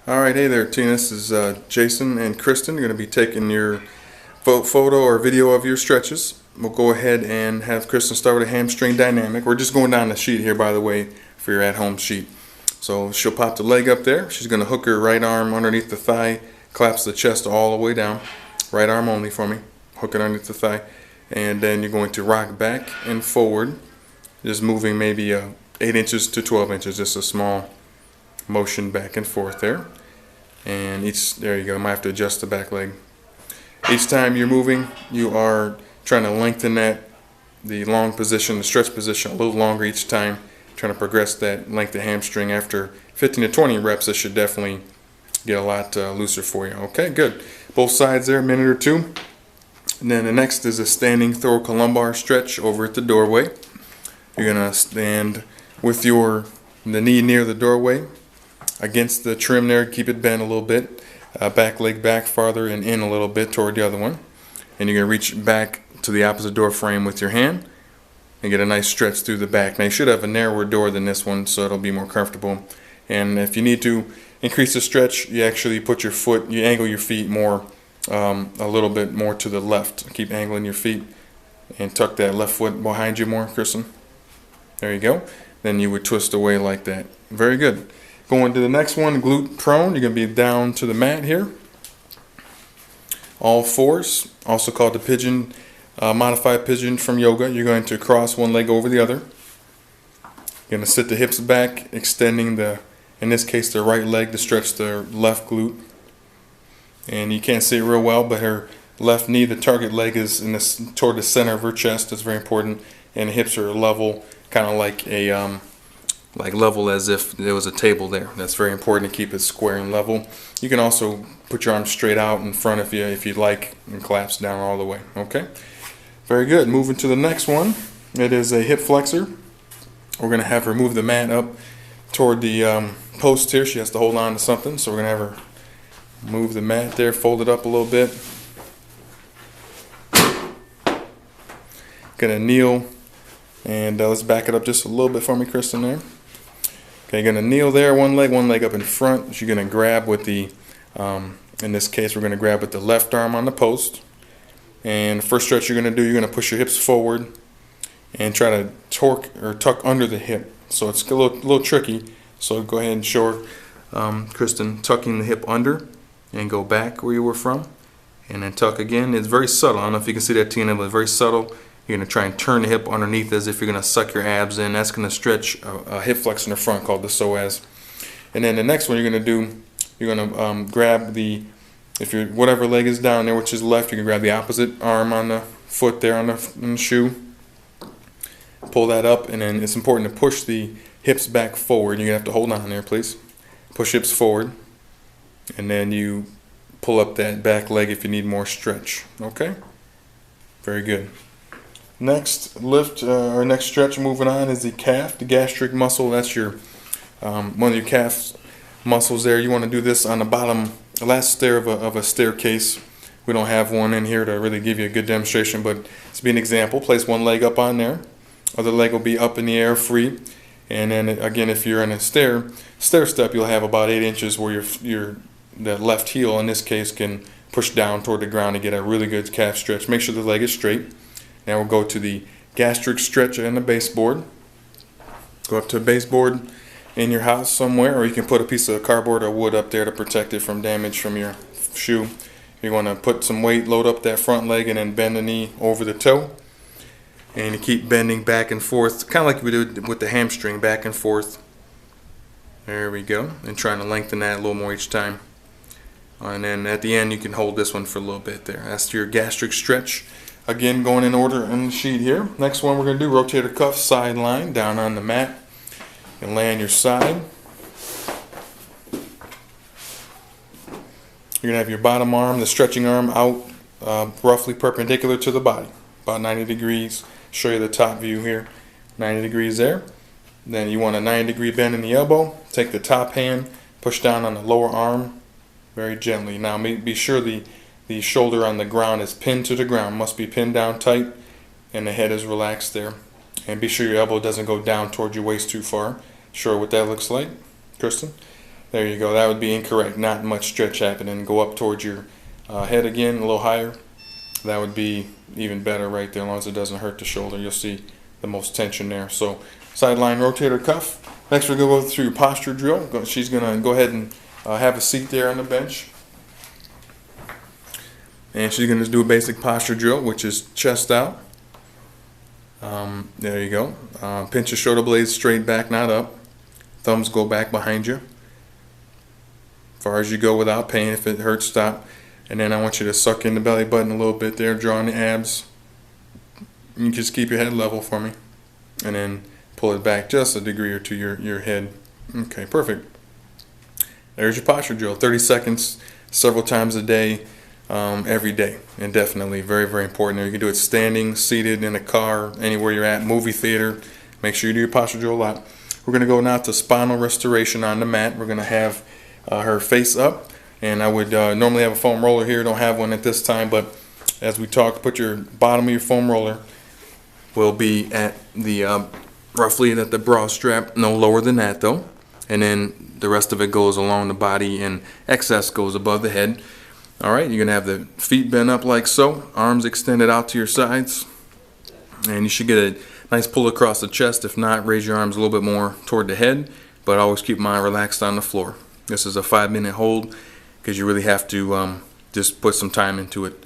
Alright, hey there Tina, this is Jason and Kristen. You're going to be taking your photo or video of your stretches. We'll go ahead and have Kristen start with a hamstring dynamic. We're just going down the sheet here, by the way, for your at-home sheet. So she'll pop the leg up there. She's going to hook her right arm underneath the thigh, collapse the chest all the way down. Right arm only for me. Hook it underneath the thigh. And then you're going to rock back and forward, just moving maybe 8 inches to 12 inches, just a small motion back and forth there. And there you go, I might have to adjust the back leg. Each time you're moving, you are trying to lengthen the long position, the stretch position a little longer each time, trying to progress that length of hamstring. After 15 to 20 reps, this should definitely get a lot looser for you. Okay, good. Both sides there, a minute or two. And then the next is a standing thoracolumbar stretch over at the doorway. You're going to stand with the knee near the doorway, against the trim there, keep it bent a little bit, back leg back farther and in a little bit toward the other one. And you're going to reach back to the opposite door frame with your hand and get a nice stretch through the back. Now you should have a narrower door than this one, so it'll be more comfortable. And if you need to increase the stretch, you actually put your foot, you angle your feet more, a little bit more to the left. Keep angling your feet and tuck that left foot behind you more, Kristen. There you go. Then you would twist away like that. Very good. Going to the next one, glute prone. You're going to be down to the mat here. All fours, also called the pigeon, modified pigeon from yoga. You're going to cross one leg over the other. You're going to sit the hips back, extending in this case, the right leg to stretch the left glute. And you can't see it real well, but her left knee, the target leg, is toward the center of her chest. That's very important. And the hips are level, kind of like level as if there was a table there. That's very important to keep it square and level. You can also put your arms straight out in front if you'd like, and collapse down all the way. Okay, very good. Moving to the next one, it is a hip flexor. We're going to have her move the mat up toward the post here. She has to hold on to something, so we're going to have her move the mat there, fold it up a little bit. Going to kneel, and let's back it up just a little bit for me, Kristen, there. Okay, you're going to kneel there, one leg up in front. You're going to grab with in this case, we're going to grab with the left arm on the post. And the first stretch you're going to do, you're going to push your hips forward and try to torque or tuck under the hip. So it's a little tricky. So go ahead and show Kristen tucking the hip under and go back where you were from. And then tuck again. It's very subtle. I don't know if you can see that, Tina, but it's very subtle. You're going to try and turn the hip underneath as if you're going to suck your abs in. That's going to stretch a hip flexor in the front called the psoas. And then the next one you're going to do, you're going to grab whatever leg is down there, which is left, you can grab the opposite arm on the foot there on the shoe. Pull that up, and then it's important to push the hips back forward. You're going to have to hold on there, please. Push hips forward, and then you pull up that back leg if you need more stretch. Okay? Very good. Next lift, or next stretch, moving on, is the calf, the gastric muscle. That's your one of your calf muscles there. You want to do this on the bottom, the last stair of a staircase. We don't have one in here to really give you a good demonstration, but to be an example, place one leg up on there. Other leg will be up in the air, free. And then again, if you're in a stair step, you'll have about 8 inches where the left heel in this case can push down toward the ground to get a really good calf stretch. Make sure the leg is straight. Now we'll go to the gastric stretch and the baseboard. Go up to a baseboard in your house somewhere, or you can put a piece of cardboard or wood up there to protect it from damage from your shoe. You're going to put some weight, load up that front leg, and then bend the knee over the toe. And you keep bending back and forth, kind of like we did with the hamstring, back and forth. There we go. And trying to lengthen that a little more each time. And then at the end, you can hold this one for a little bit there. That's your gastric stretch. Again, going in order on the sheet here. Next one we're going to do, rotator cuff side line down on the mat. And lay on your side. You're going to have your bottom arm, the stretching arm, out roughly perpendicular to the body. About 90 degrees. Show you the top view here. 90 degrees there. Then you want a 90-degree bend in the elbow. Take the top hand, push down on the lower arm very gently. Now be sure the shoulder on the ground is pinned to the ground. Must be pinned down tight, and the head is relaxed there. And be sure your elbow doesn't go down toward your waist too far. Show what that looks like, Kristen. There you go. That would be incorrect. Not much stretch happening. Go up towards your head again, a little higher. That would be even better right there, as long as it doesn't hurt the shoulder. You'll see the most tension there. So sideline rotator cuff. Next we're going to go through posture drill. She's going to go ahead and have a seat there on the bench. And she's going to do a basic posture drill, which is chest out. There you go. Pinch your shoulder blades straight back, not up. Thumbs go back behind you. As far as you go without pain. If it hurts, stop. And then I want you to suck in the belly button a little bit there, drawing the abs. You just keep your head level for me. And then pull it back just a degree or two, your head. Okay, perfect. There's your posture drill. 30 seconds, several times a day, every day. And definitely very, very important. You can do it standing, seated, in a car, anywhere you're at, movie theater. Make sure you do your posture drill a lot. We're going to go now to spinal restoration on the mat. We're going to have her face up. And I would normally have a foam roller here. Don't have one at this time, but as we talk, put your bottom of your foam roller will be at the roughly at the bra strap, no lower than that though. And then the rest of it goes along the body, and excess goes above the head. All right, you're gonna have the feet bent up like so, arms extended out to your sides, and you should get a nice pull across the chest. If not, raise your arms a little bit more toward the head, but always keep mine relaxed on the floor. This is a 5-minute hold, because you really have to just put some time into it.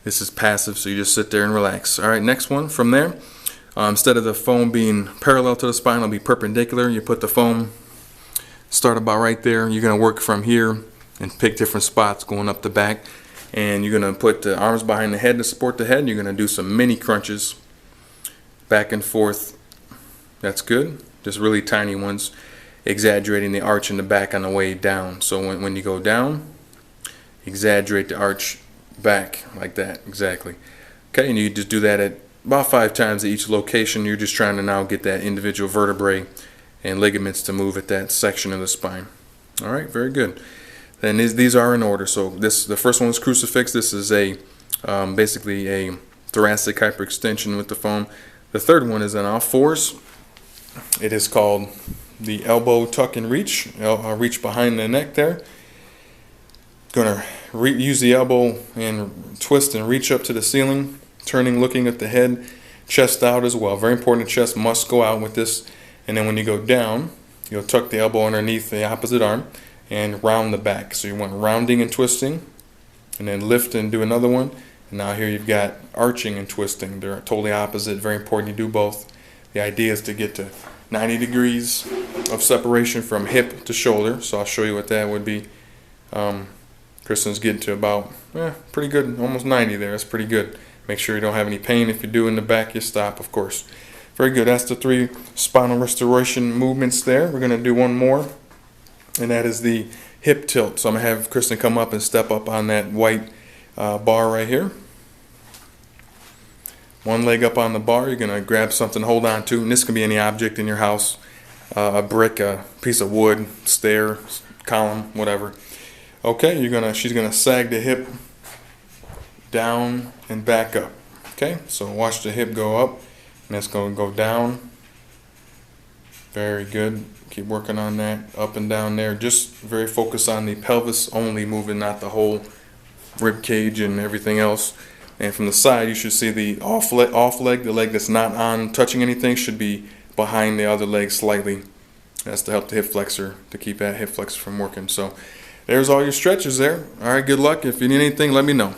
This is passive, so you just sit there and relax. All right, next one. From there, instead of the foam being parallel to the spine, it'll be perpendicular. You put the foam, start about right there. You're going to work from here and pick different spots going up the back. And you're going to put the arms behind the head to support the head. You're going to do some mini crunches back and forth. That's good. Just really tiny ones, exaggerating the arch in the back on the way down. So when you go down, exaggerate the arch back like that. Exactly. Okay, and you just do that at about 5 times at each location. You're just trying to now get that individual vertebrae and ligaments to move at that section of the spine. All right, very good. Then these are in order. So the first one is crucifix. This is a basically a thoracic hyperextension with the foam. The third one is on all fours. It is called the elbow tuck and reach. Reach behind the neck there. Gonna use the elbow and twist and reach up to the ceiling, turning, looking at the head, chest out as well. Very important, the chest must go out with this. And then when you go down, you'll tuck the elbow underneath the opposite arm and round the back. So you want rounding and twisting, and then lift and do another one. And now here you've got arching and twisting. They're totally opposite. Very important you do both. The idea is to get to 90 degrees of separation from hip to shoulder. So I'll show you what that would be. Kristen's getting to about pretty good, almost 90 there. That's pretty good. Make sure you don't have any pain. If you do in the back, you stop, of course. Very good. That's the 3 spinal restoration movements there. We're going to do one more, and that is the hip tilt. So I'm going to have Kristen come up and step up on that white bar right here. One leg up on the bar. You're going to grab something to hold on to, and this can be any object in your house, a brick, a piece of wood, stair, column, whatever. Okay, she's gonna sag the hip down and back up. Okay, so watch the hip go up, and it's gonna go down. Very good. Keep working on that, up and down there. Just very focused on the pelvis only moving, not the whole rib cage and everything else. And from the side, you should see the off leg, the leg that's not on touching anything, should be behind the other leg slightly. That's to help the hip flexor, to keep that hip flexor from working. So there's all your stretches there. All right, good luck. If you need anything, let me know.